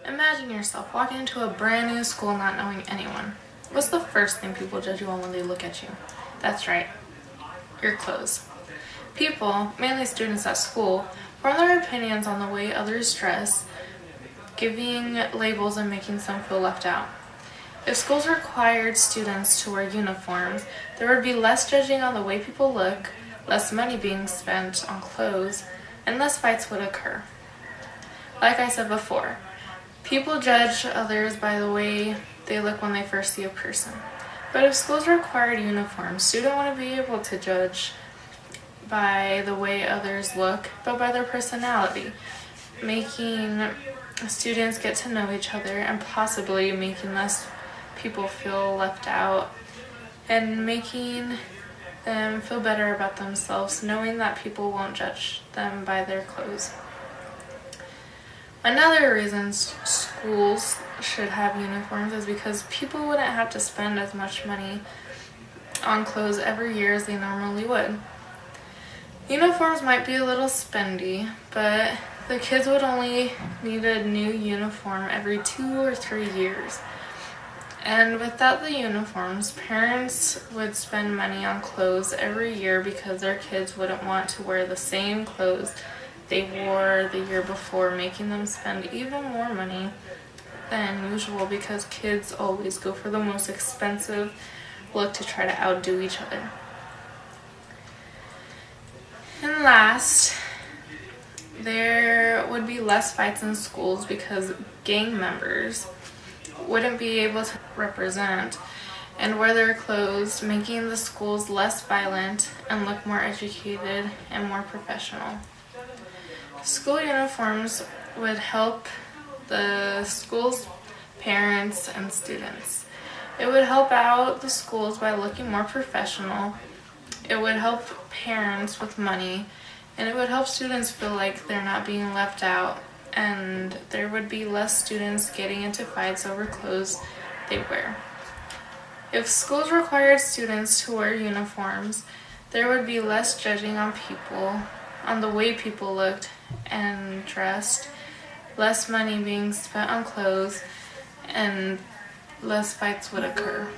Imagine yourself walking into a brand new school not knowing anyone. What's the first thing people judge you on when they look at you? That's right, your clothes. People, mainly students at school, form their opinions on the way others dress, giving labels and making some feel left out. If schools required students to wear uniforms, there would be less judging on the way people look, less money being spent on clothes, and less fights would occur. Like I said before, people judge others by the way they look when they first see a person. But if schools required uniforms, students wouldn't be able to judge by the way others look, but by their personality, making students get to know each other and possibly making less people feel left out and making them feel better about themselves, knowing that people won't judge them by their clothes. Another reason schools should have uniforms is because people wouldn't have to spend as much money on clothes every year as they normally would. Uniforms might be a little spendy, but the kids would only need a new uniform every 2 or 3 years. And without the uniforms, parents would spend money on clothes every year because their kids wouldn't want to wear the same clothes they wore the year before, making them spend even more money than usual because kids always go for the most expensive look to try to outdo each other. And last, there would be less fights in schools because gang members wouldn't be able to represent and wear their clothes, making the schools less violent and look more educated and more professional. School uniforms would help the school's parents and students. It would help out the schools by looking more professional. It would help parents with money, and it would help students feel like they're not being left out, and there would be less students getting into fights over clothes they wear. If schools required students to wear uniforms, there would be less judging on people, on the way people looked and dressed, less money being spent on clothes, and less fights would occur.